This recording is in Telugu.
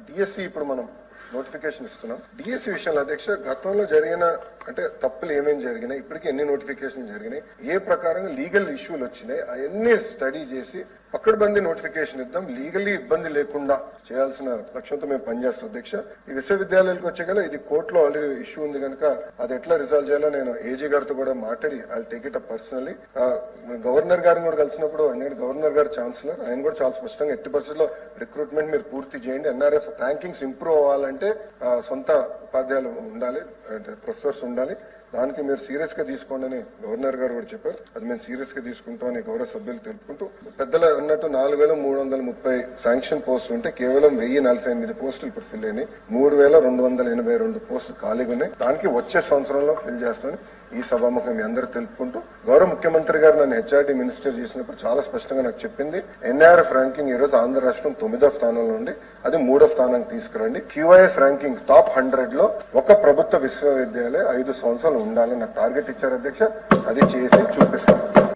డిఎస్సి ఇప్పుడు మనం నోటిఫికేషన్ ఇస్తున్నాం. డిఎస్సి విషయంలో అధ్యక్ష గతంలో జరిగిన అంటే తప్పులు ఏమేమి జరిగినాయి, ఇప్పటికీ ఎన్ని నోటిఫికేషన్ జరిగినాయి, ఏ ప్రకారంగా లీగల్ ఇష్యూలు వచ్చినాయి, అవన్నీ స్టడీ చేసి పక్కడబంది నోటిఫికేషన్ ఇద్దాం, లీగల్లీ ఇబ్బంది లేకుండా చేయాల్సిన లక్ష్యంతో మేము పనిచేస్తాం అధ్యక్ష. ఈ విశ్వవిద్యాలయాలకు వచ్చే ఇది కోర్టులో ఆల్రెడీ ఇష్యూ ఉంది కనుక అది ఎట్లా రిజాల్వ్ చేయాలో నేను ఏజీ గారితో కూడా మాట్లాడి I take it up personally. Governor గారిని కూడా కలిసినప్పుడు నేను గవర్నర్ గారు ఛాన్సలర్, ఆయన కూడా చాలా స్పష్టంగా ఎట్టి పరిస్థితుల్లో రిక్రూట్మెంట్ మీరు పూర్తి చేయండి, ఎన్ఆర్ఎఫ్ ర్యాంకింగ్స్ ఇంప్రూవ్ అవ్వాలంటే సొంత ఉపాధ్యాయులు ఉండాలి, అంటే ప్రొఫెసర్స్ ఉండాలి, దానికి మీరు సీరియస్ గా తీసుకోండి అని గవర్నర్ గారు కూడా చెప్పారు. అది మేము సీరియస్ గా తీసుకుంటామని గౌరవ సభ్యులు తెలుపుకుంటూ, పెద్దలు అన్నట్టు 4330 శాంక్షన్ పోస్టులు ఉంటే కేవలం 1048 పోస్టులు ఇప్పుడు ఫిల్ అయినాయి, 3282 పోస్టులు ఖాళీగా ఉన్నాయి. దానికి వచ్చే సంవత్సరంలో ఫిల్ చేస్తామని ఈ సభాముఖం మీ అందరూ తెలుపుకుంటూ, గౌరవ ముఖ్యమంత్రి గారు నన్ను హెచ్ఆర్డీ మినిస్టర్ చేసినప్పుడు చాలా స్పష్టంగా నాకు చెప్పింది, ఎన్ఆర్ఎఫ్ ర్యాంకింగ్ ఈ రోజు ఆంధ్ర రాష్ట్రం 9వ స్థానంలో ఉండి అది 3వ స్థానానికి తీసుకురండి, క్యూఐఎస్ ర్యాంకింగ్ టాప్ 100 లో ఒక ప్రభుత్వ విశ్వవిద్యాలయం 5 సంవత్సరాలు ఉండాలని నాకు టార్గెట్ ఇచ్చారు అధ్యక్ష. అది చేసి చూపిస్తాను.